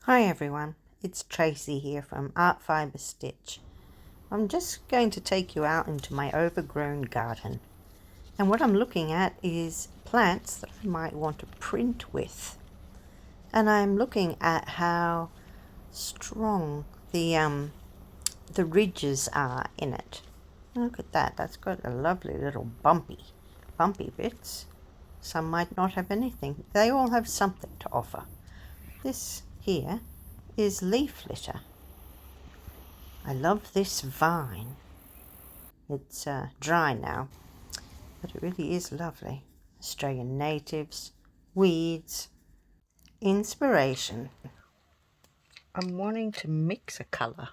Hi everyone, it's Tracy here from Art Fibre Stitch. I'm just going to take you out into my overgrown garden, and what I'm looking at is plants that I might want to print with, and I'm looking at how strong the ridges are in it. Look at that, that's got a lovely little bumpy bits. Some might not have anything. They all have something to offer. This here is leaf litter. I love this vine. It's dry now, but it really is lovely. Australian natives, weeds, inspiration. I'm wanting to mix a colour,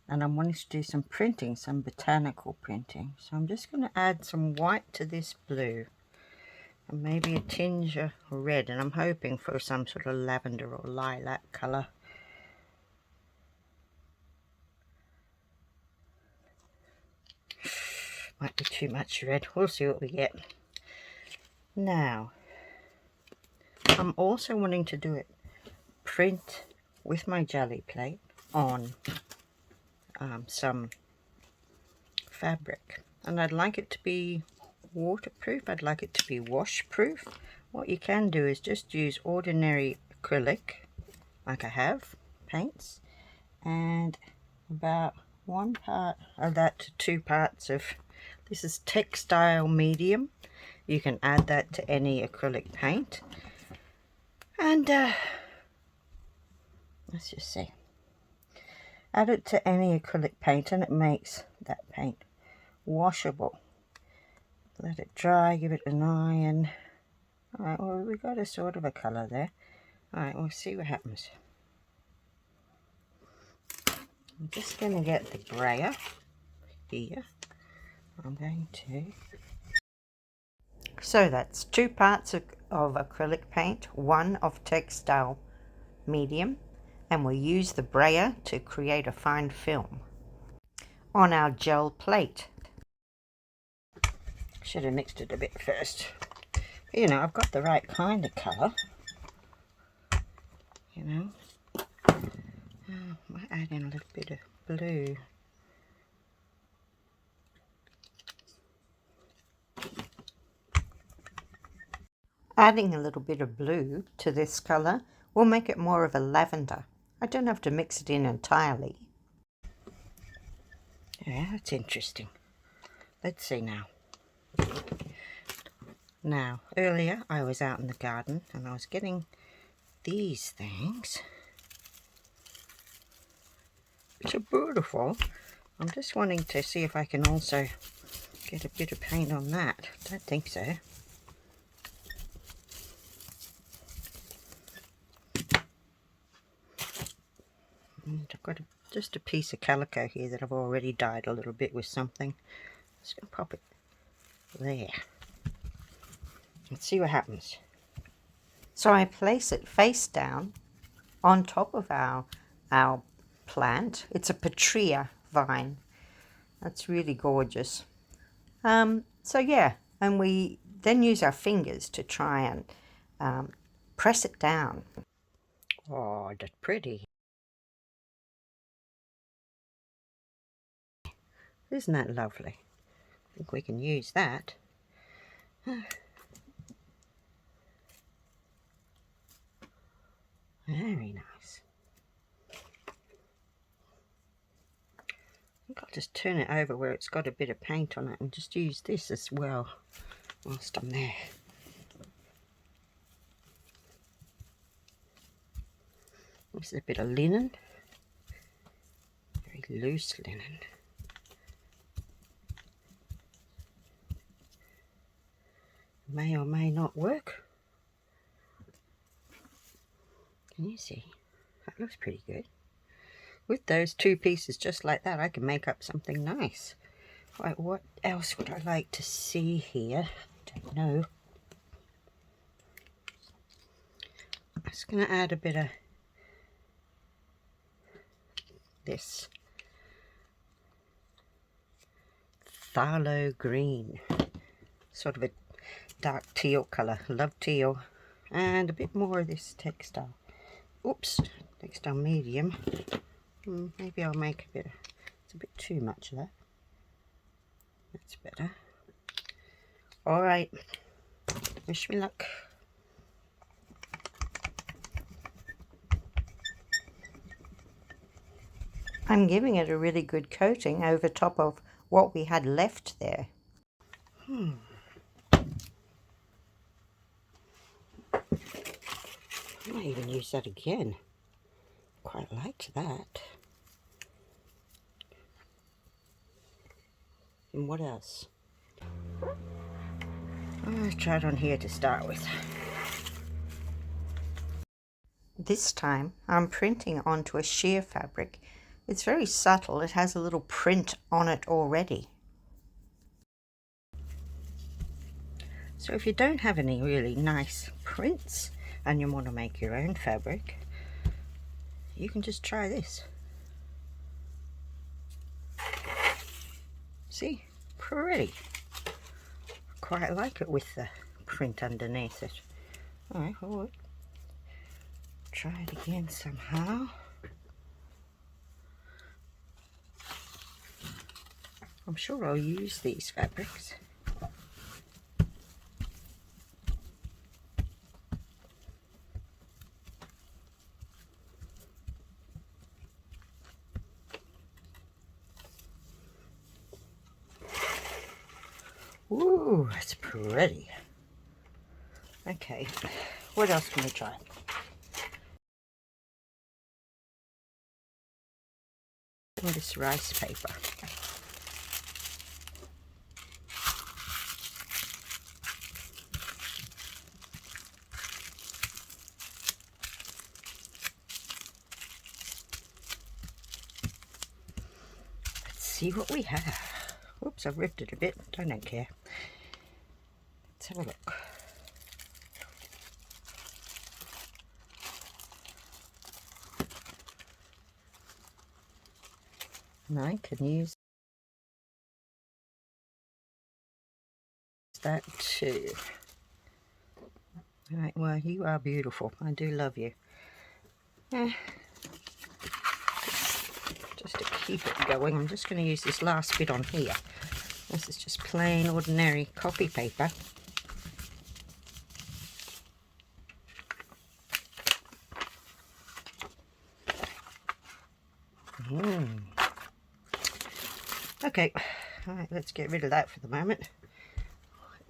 and I'm wanting to do some printing, some botanical printing. So I'm just going to add some white to this blue, and maybe a tinge of red, and I'm hoping for some sort of lavender or lilac colour. Might be too much red. We'll see what we get. Now, I'm also wanting to do it print with my jelly plate on some fabric, and I'd like it to be waterproof. I'd like it to be washproof. What you can do is just use ordinary acrylic, like I have, paints, and about 1 part of that to 2 parts of, this is Textile medium. You can add that to any acrylic paint, and let's just see, add it to any acrylic paint and it makes that paint washable. Let it dry, give it an iron. Alright, well, we got a sort of a colour there. Alright, we'll see what happens. I'm just going to get the brayer here. I'm going to... So that's 2 parts of acrylic paint, 1 of textile medium, and we'll use the brayer to create a fine film on our gel plate. Should have mixed it a bit first. You know, I've got the right kind of colour. You know, might add in a little bit of blue. Adding a little bit of blue to this colour will make it more of a lavender. I don't have to mix it in entirely. Yeah, that's interesting. Let's see now. Now, earlier I was out in the garden and I was getting these things, which are beautiful. I'm just wanting to see if I can also get a bit of paint on that. Don't think so. And I've got just a piece of calico here that I've already dyed a little bit with something. Just going to pop it there. Let's see what happens. So I place it face down on top of our plant. It's a Patria vine. That's really gorgeous. So yeah, and we then use our fingers to try and press it down. Oh, that's pretty. Isn't that lovely? I think we can use that. Very nice. I think I'll just turn it over where it's got a bit of paint on it and just use this as well whilst I'm there. This is a bit of linen, very loose linen. May or may not work. Can you see? That looks pretty good. With those 2 pieces just like that, I can make up something nice. Right, what else would I like to see here? Don't know. I'm just going to add a bit of this phthalo green, sort of a dark teal colour. Love teal. And a bit more of this textile. Oops, textile medium. Maybe I'll make a bit, it's a bit too much of that. That's better. Alright, wish me luck. I'm giving it a really good coating over top of what we had left there. I might even use that again. Quite liked that. And what else? I'll try it on here to start with. This time I'm printing onto a sheer fabric. It's very subtle, it has a little print on it already. So if you don't have any really nice prints and you want to make your own fabric, you can just try this. See? Pretty. Quite like it with the print underneath it. Alright, well, try it again somehow. I'm sure I'll use these fabrics. Ooh, that's pretty. Okay, what else can we try? And this rice paper. Let's see what we have. Whoops, I've ripped it a bit. I don't care. Let's have a look. And I can use that too. Right, well, you are beautiful. I do love you. Just to keep it going, I'm just going to use this last bit on here. This is just plain ordinary copy paper. Okay, alright, let's get rid of that for the moment.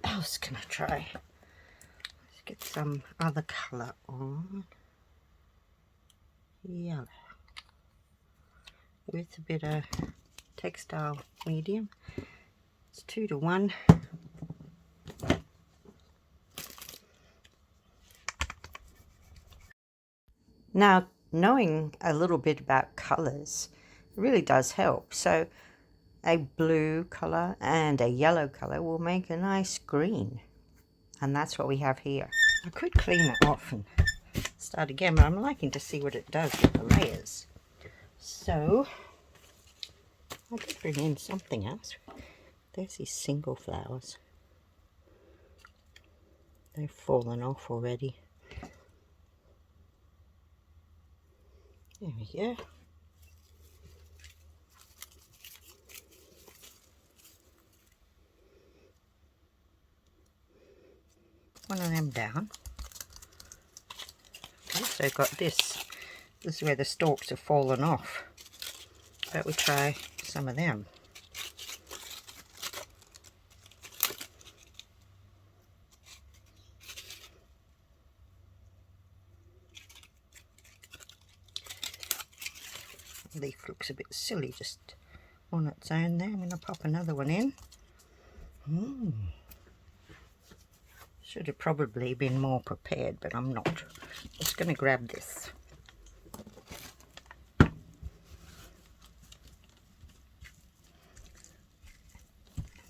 What else can I try? Let's get some other colour on. Yellow. With a bit of textile medium. It's 2 to 1. Now, knowing a little bit about colours really does help. So a blue colour and a yellow colour will make a nice green. And that's what we have here. I could clean it off and start again, but I'm liking to see what it does with the layers. So I did bring in something else. There's these single flowers. They've fallen off already. There we go. One of them down. Also got this. This is where the stalks have fallen off. But we try some of them. The leaf looks a bit silly just on its own there. I'm going to pop another one in. Should have probably been more prepared, but I'm not. Just going to grab this.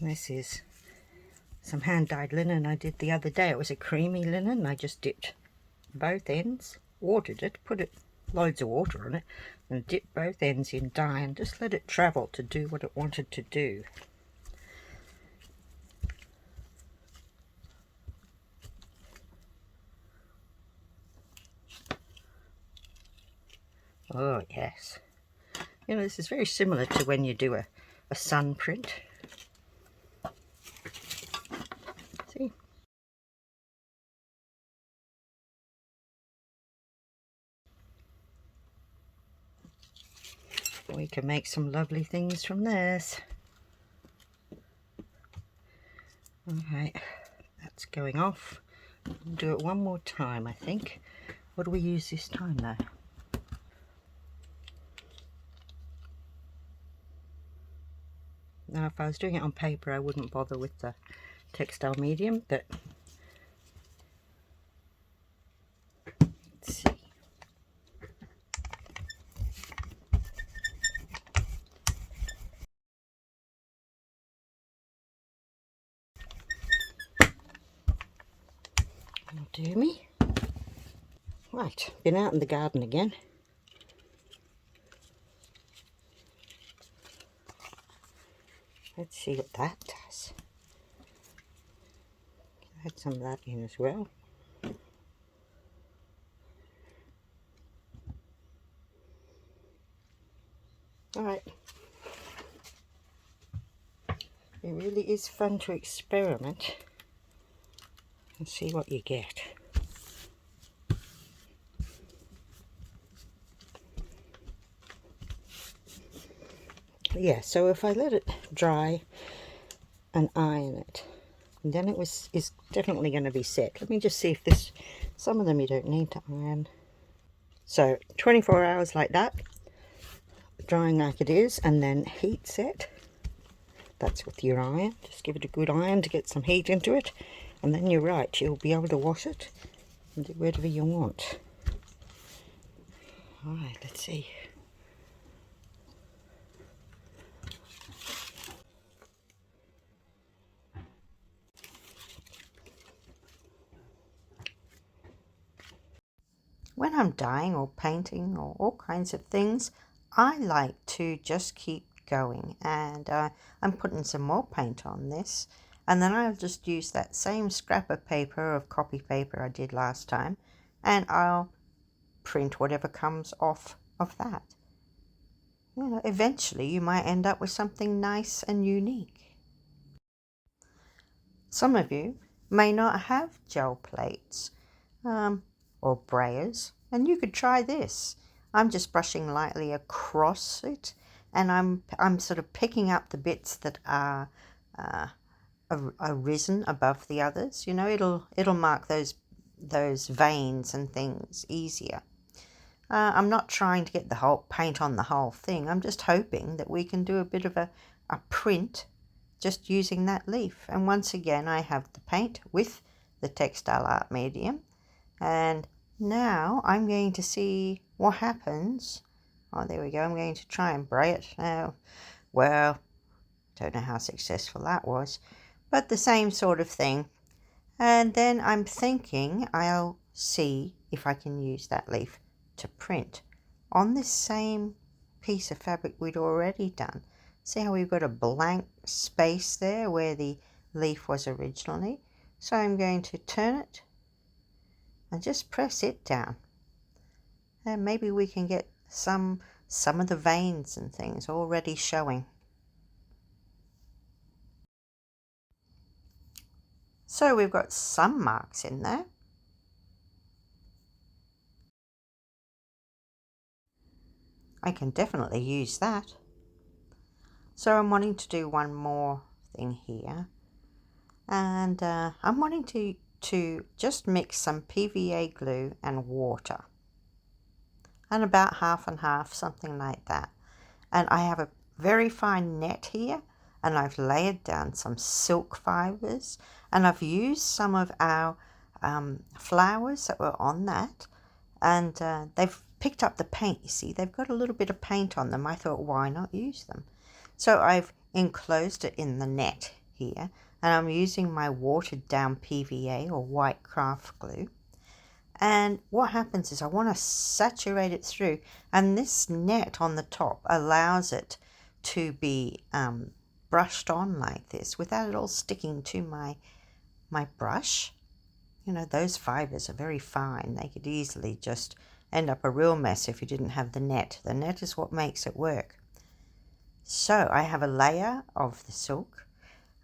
This is some hand-dyed linen I did the other day. It was a creamy linen. I just dipped both ends, watered it, put it loads of water on it, and dipped both ends in dye and just let it travel to do what it wanted to do. Oh yes. You know, this is very similar to when you do a sun print. See? We can make some lovely things from this. Alright, that's going off. We'll do it one more time, I think. What do we use this time though? Now, if I was doing it on paper, I wouldn't bother with the textile medium, but let's see. That'll do me. Right, been out in the garden again. Let's see what that does. Add some of that in as well. Alright. It really is fun to experiment and see what you get. Yeah, so if I let it dry and iron it, then it is definitely going to be set. Let me just see if this, some of them you don't need to iron. So 24 hours like that, drying like it is, and then heat set. That's with your iron. Just give it a good iron to get some heat into it, and then you're right, you'll be able to wash it and do whatever you want. Alright, let's see. When I'm dyeing or painting or all kinds of things, I like to just keep going, and I'm putting some more paint on this, and then I'll just use that same scrap of paper, of copy paper I did last time, and I'll print whatever comes off of that. You know, eventually you might end up with something nice and unique. Some of you may not have gel plates or brayers, and you could try this. I'm just brushing lightly across it, and I'm sort of picking up the bits that are risen above the others. You know, it'll mark those veins and things easier. I'm not trying to get the whole paint on the whole thing. I'm just hoping that we can do a bit of a print just using that leaf. And once again, I have the paint with the textile art medium, and now I'm going to see what happens. Oh, there we go. I'm going to try and bray it now. Well, don't know how successful that was, but the same sort of thing. And then I'm thinking I'll see if I can use that leaf to print on this same piece of fabric we'd already done. See how we've got a blank space there where the leaf was originally? So I'm going to turn it and just press it down, and maybe we can get some of the veins and things already showing. So we've got some marks in there. I can definitely use that. So I'm wanting to do one more thing here, and I'm wanting to just mix some PVA glue and water, and about half and half, something like that. And I have a very fine net here, and I've layered down some silk fibres, and I've used some of our flowers that were on that, and they've picked up the paint. You see, they've got a little bit of paint on them. I thought, why not use them? So I've enclosed it in the net here, and I'm using my watered down PVA or white craft glue. And what happens is I want to saturate it through, and this net on the top allows it to be brushed on like this without it all sticking to my brush. You know, those fibres are very fine. They could easily just end up a real mess if you didn't have the net. The net is what makes it work. So I have a layer of the silk,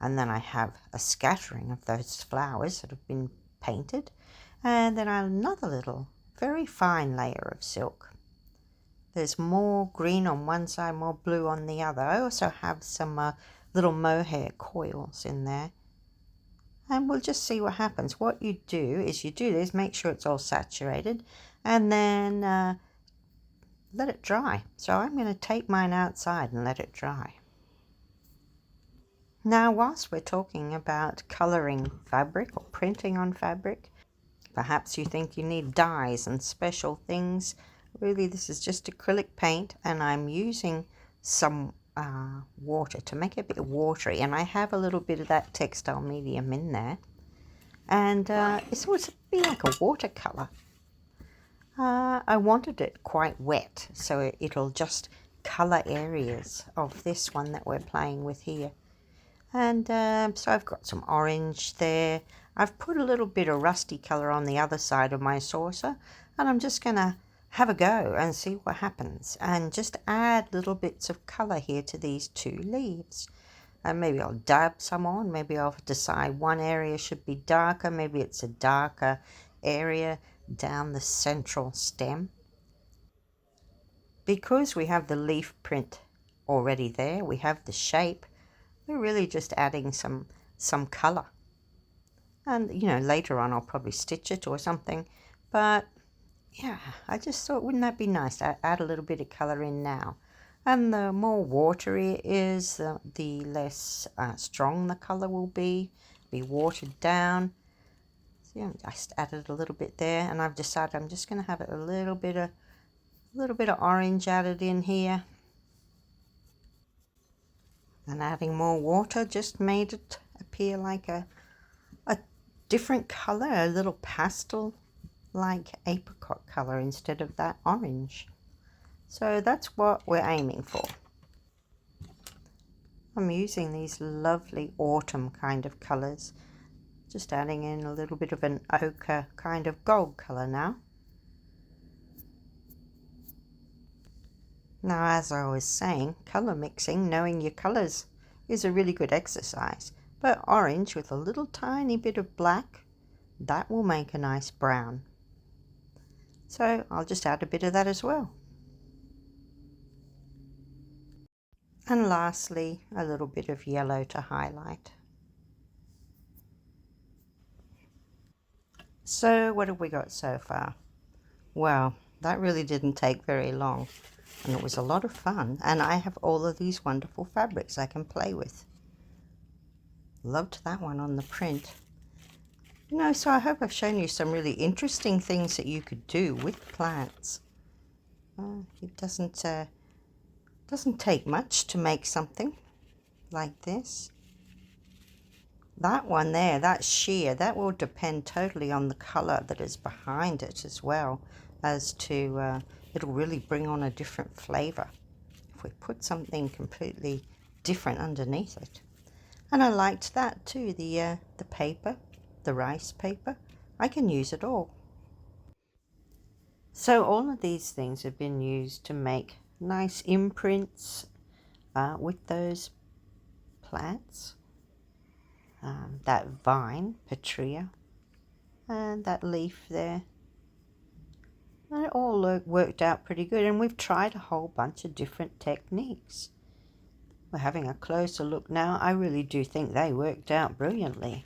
and then I have a scattering of those flowers that have been painted, and then another little very fine layer of silk. There's more green on one side, more blue on the other. I also have some little mohair coils in there, and we'll just see what happens. What you do is you do this, make sure it's all saturated, and then let it dry. So I'm going to take mine outside and let it dry. Now, whilst we're talking about colouring fabric or printing on fabric, perhaps you think you need dyes and special things. Really, this is just acrylic paint, and I'm using some water to make it a bit watery, and I have a little bit of that textile medium in there, and it's supposed to be like a watercolour. I wanted it quite wet, so it'll just colour areas of this one that we're playing with here. And so I've got some orange there. I've put a little bit of rusty colour on the other side of my saucer, and I'm just going to have a go and see what happens, and just add little bits of colour here to these two leaves. And maybe I'll dab some on, maybe I'll decide one area should be darker, maybe it's a darker area down the central stem. Because we have the leaf print already there, we have the shape, we're really just adding some colour. And, you know, later on I'll probably stitch it or something. But, yeah, I just thought, wouldn't that be nice to add a little bit of colour in now? And the more watery it is, the less strong the colour will be watered down. So, yeah, I just added a little bit there, and I've decided I'm just going to have a little bit of orange added in here. And adding more water just made it appear like a different colour, a little pastel like apricot colour instead of that orange. So that's what we're aiming for. I'm using these lovely autumn kind of colours, just adding in a little bit of an ochre kind of gold colour now. Now, as I was saying, colour mixing, knowing your colours, is a really good exercise. But orange with a little tiny bit of black, that will make a nice brown. So I'll just add a bit of that as well. And lastly, a little bit of yellow to highlight. So what have we got so far? Well, that really didn't take very long, and it was a lot of fun, and I have all of these wonderful fabrics I can play with. Loved that one on the print. You know, so I hope I've shown you some really interesting things that you could do with plants. It doesn't take much to make something like this. That one there, that sheer, that will depend totally on the colour that is behind it as well, as to it'll really bring on a different flavour if we put something completely different underneath it. And I liked that too, the paper, the rice paper. I can use it all. So all of these things have been used to make nice imprints with those plants. That vine, Patria, and that leaf there. And it all worked out pretty good, and we've tried a whole bunch of different techniques. We're having a closer look now. I really do think they worked out brilliantly.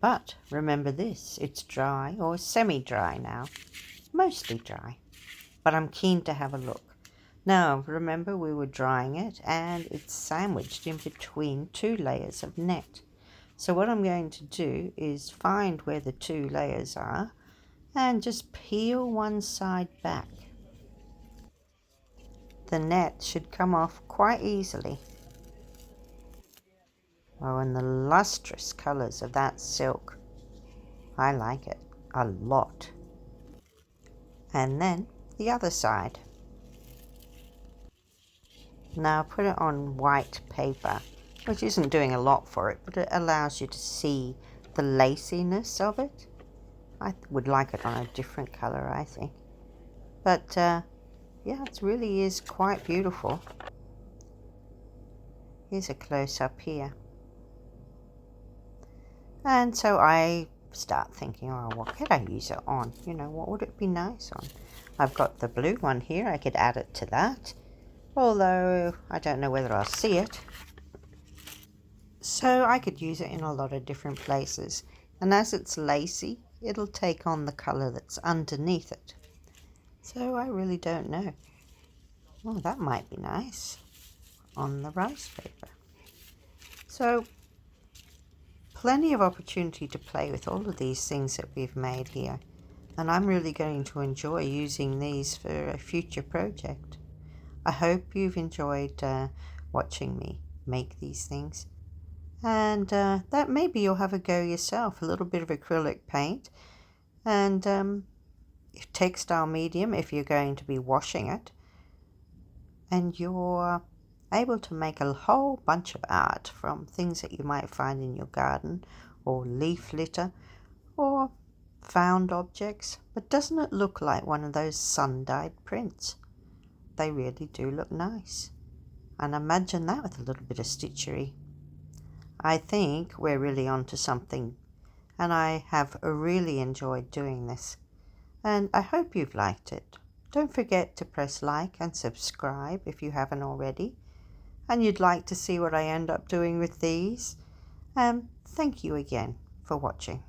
But remember this, it's dry or semi-dry now, mostly dry. But I'm keen to have a look. Now, remember we were drying it, and it's sandwiched in between two layers of net. So what I'm going to do is find where the two layers are and just peel one side back. The net should come off quite easily. Oh, and the lustrous colours of that silk. I like it a lot. And then the other side. Now put it on white paper, which isn't doing a lot for it, but it allows you to see the laciness of it. I would like it on a different colour, I think. But yeah, it really is quite beautiful. Here's a close-up here. And so I start thinking, oh, what could I use it on? You know, what would it be nice on? I've got the blue one here. I could add it to that. Although I don't know whether I'll see it. So I could use it in a lot of different places. And as it's lacy, it'll take on the colour that's underneath it. So I really don't know. Oh, that might be nice on the rice paper. So plenty of opportunity to play with all of these things that we've made here. And I'm really going to enjoy using these for a future project. I hope you've enjoyed watching me make these things. And that maybe you'll have a go yourself. A little bit of acrylic paint. And textile medium if you're going to be washing it. And you're able to make a whole bunch of art from things that you might find in your garden, or leaf litter, or found objects. But doesn't it look like one of those sun-dyed prints? They really do look nice. And imagine that with a little bit of stitchery. I think we're really onto something, and I have really enjoyed doing this. And I hope you've liked it. Don't forget to press like and subscribe if you haven't already. And you'd like to see what I end up doing with these. Thank you again for watching.